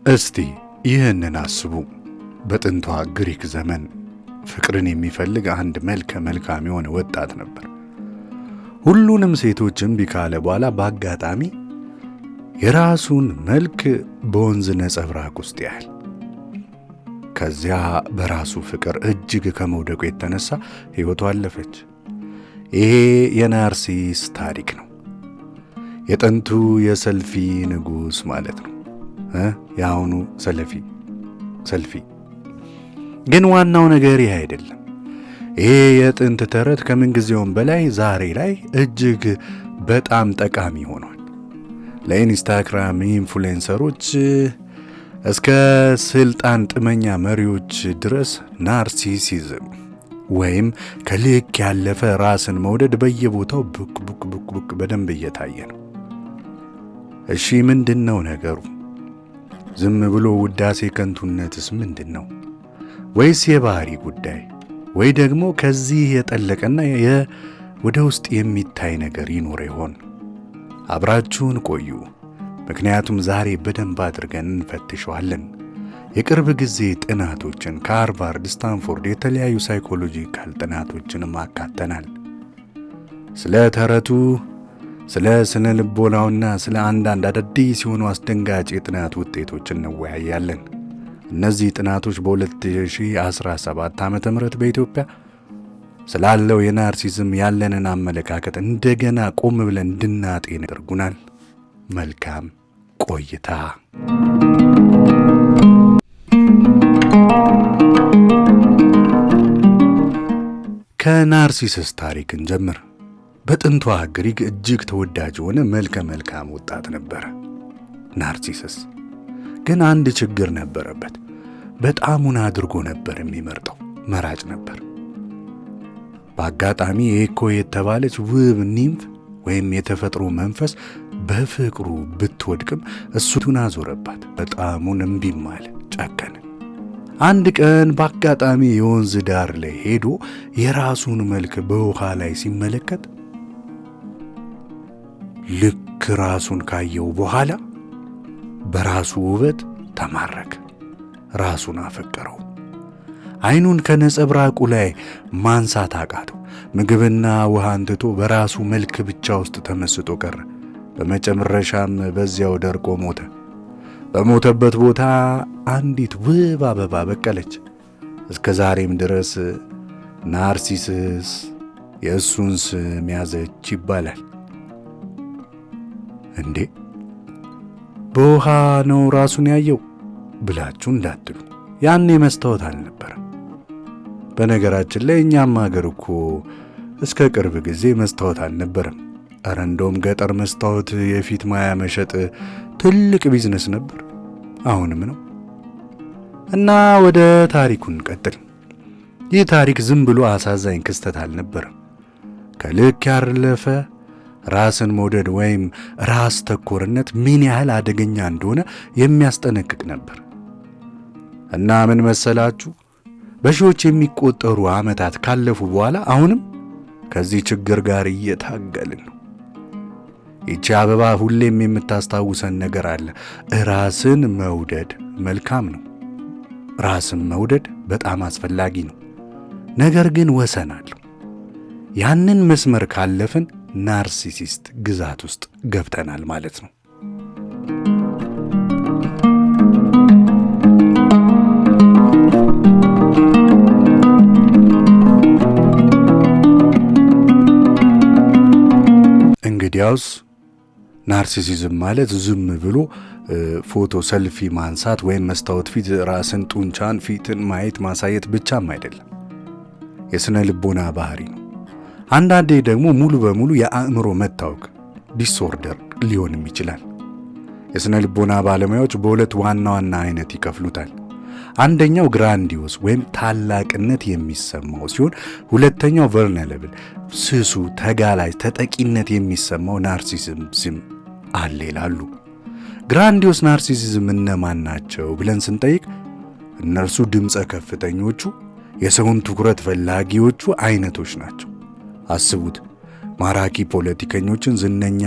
እስቲ ይህንን አስቡ። በጥንቷ ግሪክ ዘመን ፍቅርን የሚፈልግ አንድ መልከ መልካም የሆነ ወጣት ነበር። ሁሉንም ሴቶች እምቢ ካለ በኋላ በአጋጣሚ የራሱን መልክ በወንዝ ነጸብራቅ ውስጥ ያህል ከዚያ በራሱ ፍቅር እጅግ ከመውደቁ የተነሳ ሕይወቱ አለፈች። ይሄ የናርሲስ ታሪክ ነው። የጥንቱ የሰልፊ ንጉሥ ማለት ነው። የአሁኑ ሰልፊ ግን ዋናው ነገር ይህ አይደለም። ይሄ የጥንት ተረት ከምንጊዜውም በላይ ዛሬ ላይ እጅግ በጣም ጠቃሚ ሆኗል። ለኢንስታግራም ኢንፍሉዌንሰሮች እስከ ስልጣን ጥመኛ መሪዎች ድረስ ናርሲሲዝም ወይም ከልክ ያለፈ ራስን መውደድ በየቦታው ቡክ በደንብ እየታየ ነው። እሺ ምንድነው ነገሩ? ዝም ብሎ ውዳሴ ከንቱነትስ ምንድነው? ወይስ የባህሪ ጉዳይ ወይ ደግሞ ከዚህ የጠለቀና ወደ ውስጥ የሚታይ ነገር ይኖር ይሆን? አብራችሁን ቆዩ። ምክንያቱም ዛሬ በደንብ አድርገን እንፈትሸዋለን። የቅርብ ጊዜ ጥናቶችን ከሃርቫርድ፣ ስታንፎርድ የተለያዩ ሳይኮሎጂካል ጥናቶችንም አካተናል። ስለ ተረቱ፣ ስለ ስነ ልቦናውና ስለ አንዳንድ አዳዲስ የሆኑ አስደንጋጭ የጥናት ውጤቶች እንወያያለን። እነዚህ ጥናቶች በ2017 ዓ.ም በኢትዮጵያ ስላለው የናርሲዝም ያለንን አመለካከት እንደገና ቆም ብለን እንድናጤን ያደርጉናል። መልካም ቆይታ። ከናርሲስስ ታሪክ እንጀምር። በጥንቷ ግሪክ እጅግ ተወዳጅ የሆነ መልከ መልካም ወጣት ነበረ ናርሲስስ። ግን አንድ ችግር ነበረበት። በጣሙን አድርጎ ነበር የሚመርጠው፣ መራጭ ነበር። በአጋጣሚ ኤኮ የተባለች ውብ ኒምፍ ወይም የተፈጥሮ መንፈስ በፍቅሩ ብትወድቅም እሱን አዞረባት። በጣሙን እምቢም አለ፣ ጨከነ። አንድ ቀን በአጋጣሚ የወንዝ ዳር ላይ ሄዶ የራሱን መልክ በውሃ ላይ ሲመለከት ልክ ራሱን ካየው በኋላ በራሱ ውበት ተማረከ፣ ራሱን አፈቀረው። ዓይኑን ከነጸብራቁ ላይ ማንሳት አቃተው። ምግብና ውሃን ትቶ በራሱ መልክ ብቻ ውስጥ ተመስጦ ቀረ። በመጨረሻም በዚያው ደርቆ ሞተ። በሞተበት ቦታ አንዲት ውብ አበባ በቀለች። እስከ ዛሬም ድረስ ናርሲስስ የእሱን ስም ያዘች ይባላል። እንዴ በውሃ ነው ራሱን ያየው ብላችሁ እንዳትሉ፣ ያኔ መስታወት አልነበረም። በነገራችን ላይ እኛም ሀገር እኮ እስከ ቅርብ ጊዜ መስታወት አልነበረም። ኧረ እንደውም ገጠር መስታወት የፊት ማያ መሸጥ ትልቅ ቢዝነስ ነበር፣ አሁንም ነው። እና ወደ ታሪኩን ቀጥል። ይህ ታሪክ ዝም ብሎ አሳዛኝ ክስተት አልነበረም። ከልክ ያለፈ ራስን መውደድ ወይም ራስ ተኮርነት ምን ያህል አደገኛ እንደሆነ የሚያስጠነቅቅ ነበር። እና ምን መሰላችሁ? በሺዎች የሚቆጠሩ ዓመታት ካለፉ በኋላ አሁንም ከዚህ ችግር ጋር እየታገልን ነው። ይቺ አበባ ሁሌም የምታስታውሰን ነገር አለ። ራስን መውደድ መልካም ነው። ራስን መውደድ በጣም አስፈላጊ ነው። ነገር ግን ወሰን አለው። ያንን መስመር ካለፍን ናርሲሲስት ግዛት ውስጥ ገብተናል ማለት ነው። እንግዲያውስ ናርሲሲዝም ማለት ዝም ብሎ ፎቶ ሰልፊ ማንሳት ወይም መስታወት ፊት ራስን፣ ጡንቻን፣ ፊትን ማየት ማሳየት ብቻም አይደለም። የስነ ልቦና ባህሪ ነው። አንዳንዴ ደግሞ ሙሉ በሙሉ የአእምሮ መታወክ ዲስኦርደር ሊሆንም ይችላል። የስነ ልቦና ባለሙያዎች በሁለት ዋና ዋና አይነት ይከፍሉታል። አንደኛው ግራንዲዮስ ወይም ታላቅነት የሚሰማው ሲሆን፣ ሁለተኛው ቨልነረብል ስሱ፣ ተጋላጭ፣ ተጠቂነት የሚሰማው ናርሲሲዝም አለ ይላሉ። ግራንዲዮስ ናርሲሲዝም እነማን ናቸው ብለን ስንጠይቅ እነርሱ ድምፀ ከፍተኞቹ፣ የሰውን ትኩረት ፈላጊዎቹ አይነቶች ናቸው። አስቡት፣ ማራኪ ፖለቲከኞችን፣ ዝነኛ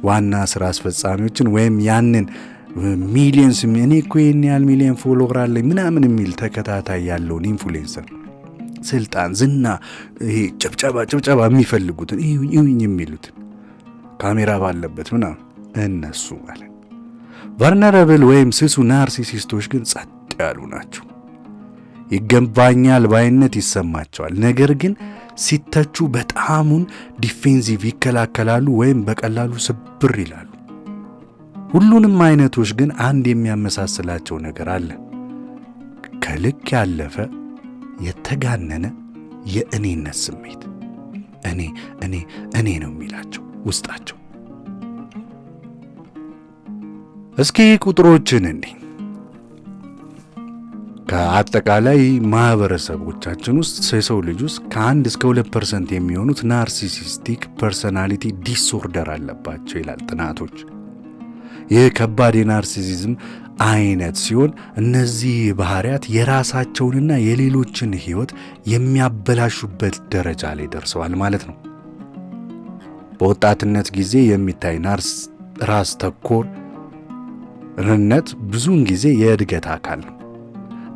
ዋና ሥራ አስፈጻሚዎችን ወይም ያንን ሚሊየንስ እኔ እኮ ይሄን ያህል ሚሊየን ፎሎወር አለኝ ምናምን የሚል ተከታታይ ያለውን ኢንፍሉዌንሰር ስልጣን፣ ዝና፣ ይሄ ጭብጨባ የሚፈልጉትን ይሁኝ የሚሉትን ካሜራ ባለበት ምናምን እነሱ ማለት ቨልነረብል ወይም ስሱ ናርሲሲስቶች ግን ጸጥ ያሉ ናቸው። ይገባኛል ባይነት ይሰማቸዋል። ነገር ግን ሲተቹ በጣሙን ዲፌንሲቭ ይከላከላሉ ወይም በቀላሉ ስብር ይላሉ። ሁሉንም አይነቶች ግን አንድ የሚያመሳስላቸው ነገር አለ። ከልክ ያለፈ የተጋነነ የእኔነት ስሜት። እኔ ነው የሚላቸው ውስጣቸው። እስኪ ቁጥሮችን እንይ። ከአጠቃላይ ማህበረሰቦቻችን ውስጥ የሰው ልጅ ውስጥ ከ1 እስከ 2% የሚሆኑት ናርሲሲስቲክ ፐርሰናሊቲ ዲስኦርደር አለባቸው ይላል ጥናቶች። ይህ ከባድ የናርሲሲዝም አይነት ሲሆን እነዚህ ባህሪያት የራሳቸውንና የሌሎችን ሕይወት የሚያበላሹበት ደረጃ ላይ ደርሰዋል ማለት ነው። በወጣትነት ጊዜ የሚታይ ራስ ተኮርነት ብዙውን ጊዜ የእድገት አካል ነው።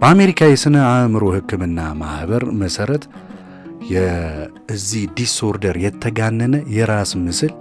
በአሜሪካ የሥነ አእምሮ ሕክምና ማኅበር መሠረት የዚህ ዲስኦርደር የተጋነነ የራስ ምስል፣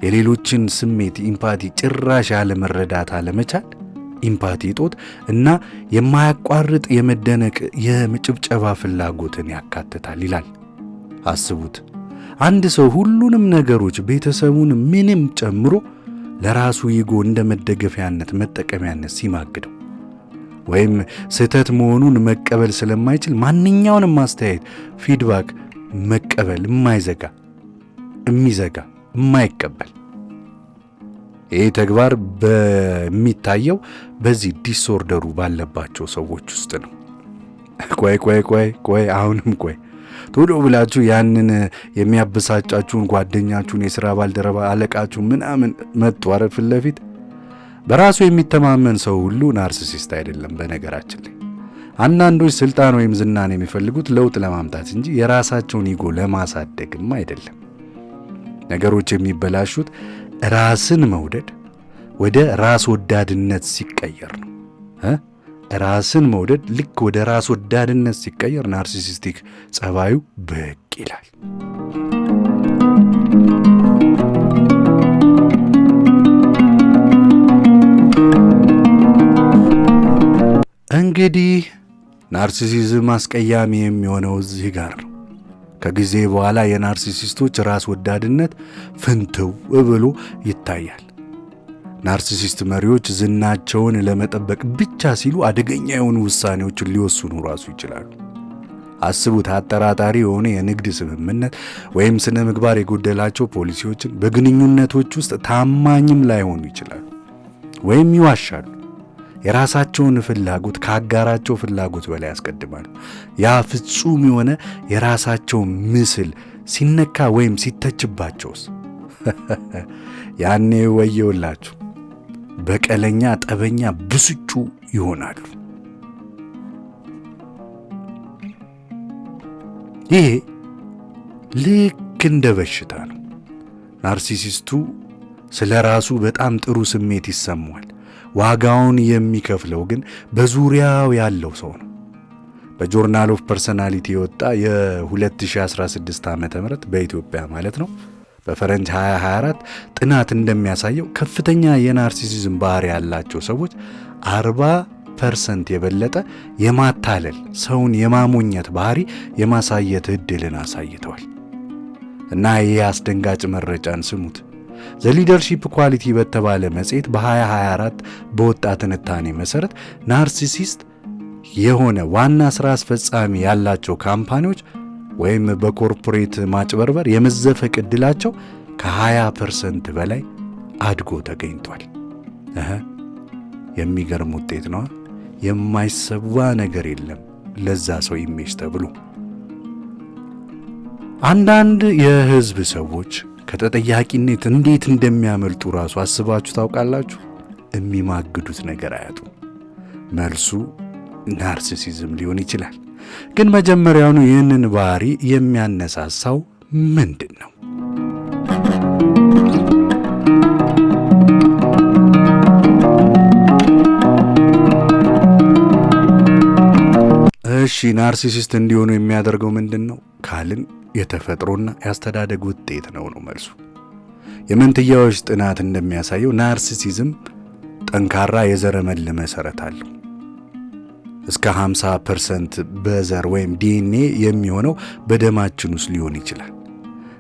የሌሎችን ስሜት ኢምፓቲ ጭራሽ ያለመረዳት አለመቻል፣ ኢምፓቲ እጦት እና የማያቋርጥ የመደነቅ የጭብጨባ ፍላጎትን ያካትታል ይላል። አስቡት፣ አንድ ሰው ሁሉንም ነገሮች ቤተሰቡን ምንም ጨምሮ ለራሱ ይጎ እንደ መደገፊያነት መጠቀሚያነት ሲማግደው ወይም ስህተት መሆኑን መቀበል ስለማይችል ማንኛውንም አስተያየት ፊድባክ መቀበል የማይቀበል ይህ ተግባር በሚታየው በዚህ ዲስኦርደሩ ባለባቸው ሰዎች ውስጥ ነው። ቆይ አሁንም ቶሎ ብላችሁ ያንን የሚያበሳጫችሁን ጓደኛችሁን፣ የሥራ ባልደረባ፣ አለቃችሁ ምናምን መጥቶ ፊት ለፊት በራሱ የሚተማመን ሰው ሁሉ ናርሲሲስት አይደለም። በነገራችን ላይ አንዳንዶች ስልጣን ወይም ዝናን የሚፈልጉት ለውጥ ለማምጣት እንጂ የራሳቸውን ኢጎ ለማሳደግም አይደለም። ነገሮች የሚበላሹት ራስን መውደድ ወደ ራስ ወዳድነት ሲቀየር ነው። ራስን መውደድ ልክ ወደ ራስ ወዳድነት ሲቀየር ናርሲሲስቲክ ጸባዩ ብቅ ይላል። እንግዲህ ናርሲሲዝም አስቀያሚ የሚሆነው እዚህ ጋር ነው። ከጊዜ በኋላ የናርሲሲስቶች ራስ ወዳድነት ፍንትው ብሎ ይታያል። ናርሲሲስት መሪዎች ዝናቸውን ለመጠበቅ ብቻ ሲሉ አደገኛ የሆኑ ውሳኔዎችን ሊወስኑ ራሱ ይችላሉ። አስቡት፣ አጠራጣሪ የሆነ የንግድ ስምምነት ወይም ስነ ምግባር የጎደላቸው ፖሊሲዎችን፣ በግንኙነቶች ውስጥ ታማኝም ላይሆኑ ይችላሉ ወይም ይዋሻሉ። የራሳቸውን ፍላጎት ከአጋራቸው ፍላጎት በላይ ያስቀድማሉ። ያ ፍጹም የሆነ የራሳቸው ምስል ሲነካ ወይም ሲተችባቸውስ ያኔ ወየውላችሁ፣ በቀለኛ፣ ጠበኛ፣ ብስጩ ይሆናሉ። ይሄ ልክ እንደ በሽታ ነው። ናርሲሲስቱ ስለ ራሱ በጣም ጥሩ ስሜት ይሰማዋል። ዋጋውን የሚከፍለው ግን በዙሪያው ያለው ሰው ነው። በጆርናል ኦፍ ፐርሰናሊቲ የወጣ የ2016 ዓ.ም በኢትዮጵያ ማለት ነው በፈረንጅ 2024 ጥናት እንደሚያሳየው ከፍተኛ የናርሲሲዝም ባህሪ ያላቸው ሰዎች 40% የበለጠ የማታለል ሰውን የማሞኘት ባህሪ የማሳየት ዕድልን አሳይተዋል። እና ይህ አስደንጋጭ መረጃን ስሙት። ዘ ሊደርሺፕ ኳሊቲ በተባለ መጽሔት በ2024 በወጣ ትንታኔ መሠረት ናርሲሲስት የሆነ ዋና ሥራ አስፈጻሚ ያላቸው ካምፓኒዎች ወይም በኮርፖሬት ማጭበርበር የመዘፈቅ ዕድላቸው ከ20% በላይ አድጎ ተገኝቷል። የሚገርም ውጤት ነው። የማይሰዋ ነገር የለም ለዛ ሰው ኢሜጅ ተብሎ። አንዳንድ የሕዝብ ሰዎች ከተጠያቂነት እንዴት እንደሚያመልጡ ራሱ አስባችሁ ታውቃላችሁ? የሚማግዱት ነገር አያጡ። መልሱ ናርሲሲዝም ሊሆን ይችላል። ግን መጀመሪያውኑ ይህንን ባህሪ የሚያነሳሳው ምንድን ነው? እሺ ናርሲሲስት እንዲሆኑ የሚያደርገው ምንድነው ካልን የተፈጥሮና ያስተዳደግ ውጤት ነው መልሱ። የመንትያዎች ጥናት እንደሚያሳየው ናርሲሲዝም ጠንካራ የዘረመል መሰረት አለው። እስከ 50% በዘር ወይም ዲኤንኤ የሚሆነው በደማችን ውስጥ ሊሆን ይችላል።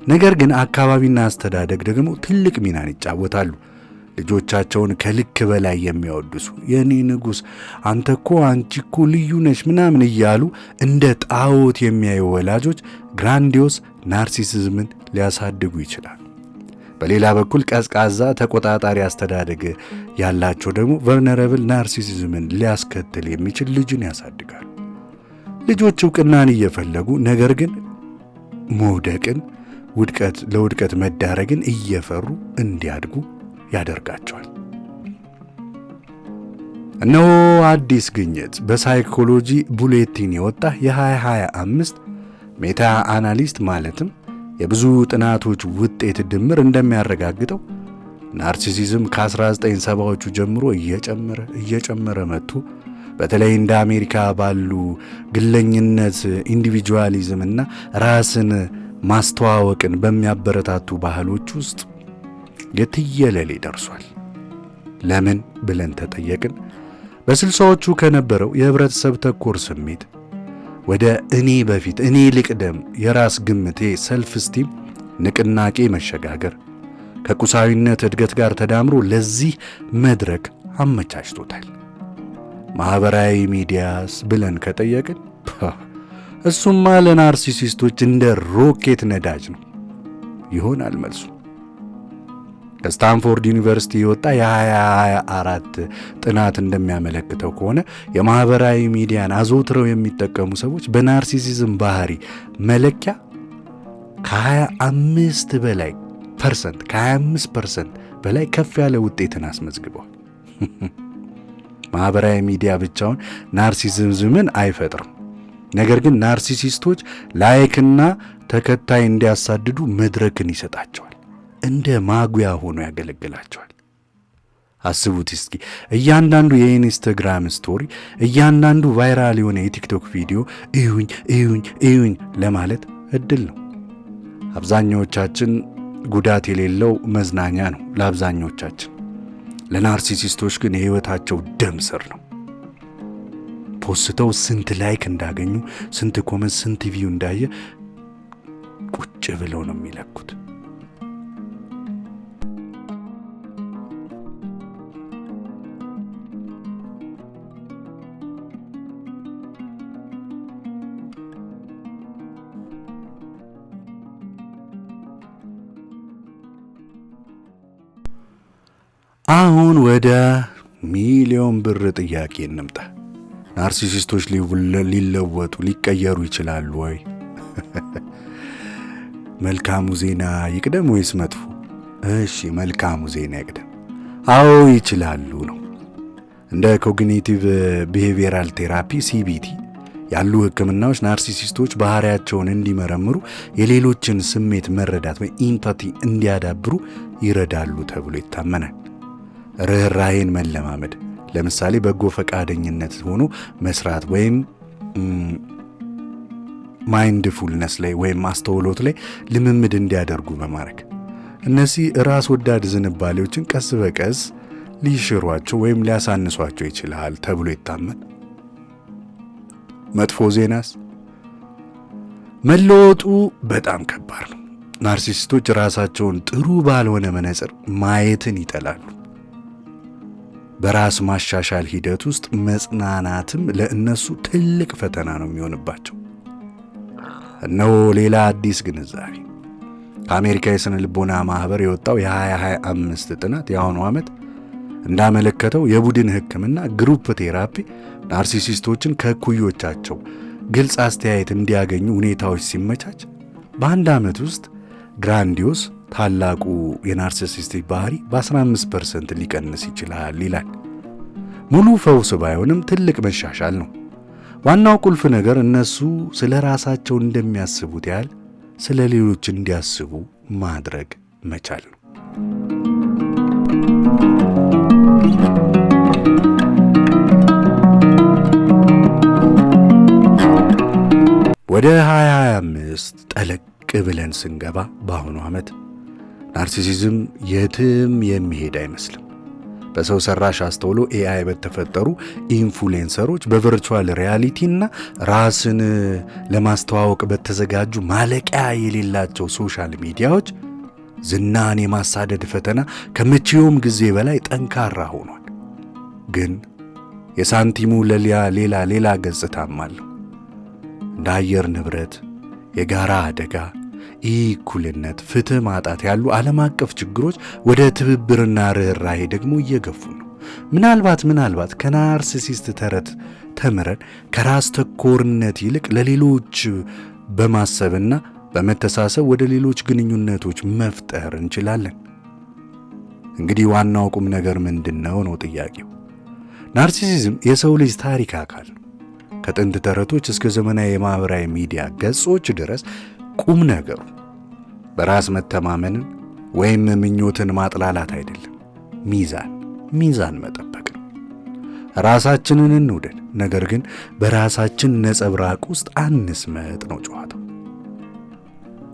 ነገር ግን አካባቢና አስተዳደግ ደግሞ ትልቅ ሚናን ይጫወታሉ። ልጆቻቸውን ከልክ በላይ የሚያወድሱ የኔ ንጉስ፣ አንተኮ አንቺኮ ልዩ ነሽ ምናምን እያሉ እንደ ጣዖት የሚያዩ ወላጆች ግራንዲዮስ ናርሲሲዝምን ሊያሳድጉ ይችላሉ። በሌላ በኩል ቀዝቃዛ ተቆጣጣሪ አስተዳደግ ያላቸው ደግሞ ቨልነረብል ናርሲሲዝምን ሊያስከትል የሚችል ልጅን ያሳድጋሉ። ልጆች ዕውቅናን እየፈለጉ ነገር ግን መውደቅን፣ ለውድቀት መዳረግን እየፈሩ እንዲያድጉ ያደርጋቸዋል። እነሆ አዲስ ግኝት በሳይኮሎጂ ቡሌቲን የወጣ የ2025 ሜታ አናሊስት ማለትም የብዙ ጥናቶች ውጤት ድምር እንደሚያረጋግጠው ናርሲሲዝም ከ1970ዎቹ ጀምሮ እየጨመረ መጥቶ በተለይ እንደ አሜሪካ ባሉ ግለኝነት፣ ኢንዲቪጁዋሊዝም እና ራስን ማስተዋወቅን በሚያበረታቱ ባህሎች ውስጥ የትየለሌ ደርሷል። ለምን ብለን ተጠየቅን። በ60ዎቹ ከነበረው የህብረተሰብ ተኮር ስሜት ወደ እኔ በፊት እኔ ልቅደም የራስ ግምቴ ሰልፍ ስቲም ንቅናቄ መሸጋገር ከቁሳዊነት እድገት ጋር ተዳምሮ ለዚህ መድረክ አመቻችቶታል። ማህበራዊ ሚዲያስ ብለን ከጠየቅን እሱማ ለናርሲሲስቶች እንደ ሮኬት ነዳጅ ነው ይሆናል መልሱ። ከስታንፎርድ ዩኒቨርሲቲ የወጣ የ2024 ጥናት እንደሚያመለክተው ከሆነ የማህበራዊ ሚዲያን አዘውትረው የሚጠቀሙ ሰዎች በናርሲሲዝም ባህሪ መለኪያ ከ25% በላይ ከፍ ያለ ውጤትን አስመዝግበዋል። ማህበራዊ ሚዲያ ብቻውን ናርሲሲዝምን አይፈጥርም። ነገር ግን ናርሲሲስቶች ላይክና ተከታይ እንዲያሳድዱ መድረክን ይሰጣቸዋል። እንደ ማጉያ ሆኖ ያገለግላቸዋል። አስቡት እስኪ እያንዳንዱ የኢንስታግራም ስቶሪ፣ እያንዳንዱ ቫይራል የሆነ የቲክቶክ ቪዲዮ እዩኝ ለማለት እድል ነው። አብዛኛዎቻችን ጉዳት የሌለው መዝናኛ ነው ለአብዛኞቻችን። ለናርሲሲስቶች ግን የህይወታቸው ደም ስር ነው። ፖስተው ስንት ላይክ እንዳገኙ፣ ስንት ኮመንት፣ ስንት ቪው እንዳየ ቁጭ ብለው ነው የሚለኩት። አሁን ወደ ሚሊዮን ብር ጥያቄ እንምጣ። ናርሲሲስቶች ሊለወጡ ሊቀየሩ ይችላሉ ወይ? መልካሙ ዜና ይቅደም ወይስ መጥፎ? እሺ መልካሙ ዜና ይቅደም። አዎ ይችላሉ ነው። እንደ ኮግኒቲቭ ቢሄቪየራል ቴራፒ ሲቢቲ ያሉ ህክምናዎች ናርሲሲስቶች ባህሪያቸውን እንዲመረምሩ፣ የሌሎችን ስሜት መረዳት ወይ ኢምፓቲ እንዲያዳብሩ ይረዳሉ ተብሎ ይታመናል። ርህራሄን መለማመድ፣ ለምሳሌ በጎ ፈቃደኝነት ሆኖ መስራት ወይም ማይንድፉልነስ ላይ ወይም አስተውሎት ላይ ልምምድ እንዲያደርጉ በማድረግ እነዚህ ራስ ወዳድ ዝንባሌዎችን ቀስ በቀስ ሊሽሯቸው ወይም ሊያሳንሷቸው ይችላል ተብሎ ይታመን። መጥፎ ዜናስ? መለወጡ በጣም ከባድ ነው። ናርሲሲስቶች ራሳቸውን ጥሩ ባልሆነ መነጽር ማየትን ይጠላሉ። በራስ ማሻሻል ሂደት ውስጥ መጽናናትም ለእነሱ ትልቅ ፈተና ነው የሚሆንባቸው። እነሆ ሌላ አዲስ ግንዛቤ። ከአሜሪካ የሥነ ልቦና ማህበር የወጣው የ2025 ጥናት የአሁኑ ዓመት እንዳመለከተው የቡድን ህክምና ግሩፕ ቴራፒ ናርሲሲስቶችን ከእኩዮቻቸው ግልጽ አስተያየት እንዲያገኙ ሁኔታዎች ሲመቻች በአንድ ዓመት ውስጥ ግራንዲዮስ ታላቁ የናርሲሲስቲክ ባህሪ በ15% ሊቀንስ ይችላል ይላል። ሙሉ ፈውስ ባይሆንም ትልቅ መሻሻል ነው። ዋናው ቁልፍ ነገር እነሱ ስለ ራሳቸው እንደሚያስቡት ያህል ስለ ሌሎች እንዲያስቡ ማድረግ መቻል ነው። ወደ 2025 ጠለቅ ብለን ስንገባ በአሁኑ ዓመት ናርሲሲዝም የትም የሚሄድ አይመስልም። በሰው ሰራሽ አስተውሎ ኤአይ በተፈጠሩ ኢንፍሉዌንሰሮች፣ በቨርቹዋል ሪያሊቲና ራስን ለማስተዋወቅ በተዘጋጁ ማለቂያ የሌላቸው ሶሻል ሚዲያዎች ዝናን የማሳደድ ፈተና ከመቼውም ጊዜ በላይ ጠንካራ ሆኗል። ግን የሳንቲሙ ሌላ ገጽታም አለው። እንደ አየር ንብረት፣ የጋራ አደጋ፣ ኢኩልነት፣ ፍትህ ማጣት ያሉ ዓለም አቀፍ ችግሮች ወደ ትብብርና ርኅራኄ ደግሞ እየገፉ ነው። ምናልባት ከናርሲሲስት ተረት ተምረን ከራስ ተኮርነት ይልቅ ለሌሎች በማሰብና በመተሳሰብ ወደ ሌሎች ግንኙነቶች መፍጠር እንችላለን። እንግዲህ ዋናው ቁም ነገር ምንድነው ነው ጥያቄው። ናርሲሲዝም የሰው ልጅ ታሪክ አካል ነው። ከጥንት ተረቶች እስከ ዘመናዊ የማህበራዊ ሚዲያ ገጾች ድረስ ቁም ነገሩ በራስ መተማመንን ወይም ምኞትን ማጥላላት አይደለም፣ ሚዛን መጠበቅ ነው። ራሳችንን እንውደድ፣ ነገር ግን በራሳችን ነጸብራቅ ውስጥ አንስመጥ ነው ጨዋታው።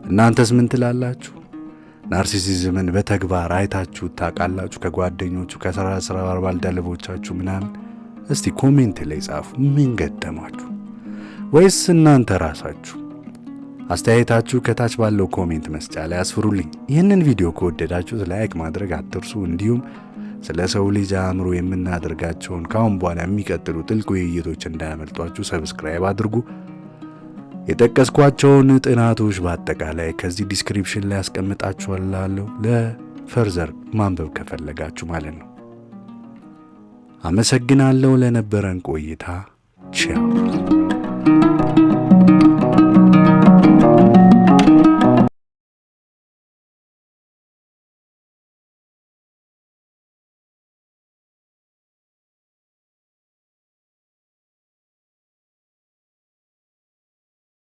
እናንተስ ምን ትላላችሁ? ናርሲሲዝምን በተግባር አይታችሁ ታውቃላችሁ? ከጓደኞቹ ከስራ ባልደረቦቻችሁ ምናምን? እስቲ ኮሜንት ላይ ጻፉ። ምን ገጠማችሁ? ወይስ እናንተ ራሳችሁ? አስተያየታችሁ ከታች ባለው ኮሜንት መስጫ ላይ አስፍሩልኝ። ይህንን ቪዲዮ ከወደዳችሁት ላይክ ማድረግ አትርሱ። እንዲሁም ስለ ሰው ልጅ አእምሮ የምናደርጋቸውን ካሁን በኋላ የሚቀጥሉ ጥልቅ ውይይቶች እንዳያመልጧችሁ ሰብስክራይብ አድርጉ። የጠቀስኳቸውን ጥናቶች በአጠቃላይ ከዚህ ዲስክሪፕሽን ላይ አስቀምጣችኋለሁ ለፈርዘር ማንበብ ከፈለጋችሁ ማለት ነው። አመሰግናለሁ ለነበረን ቆይታ። ቻው።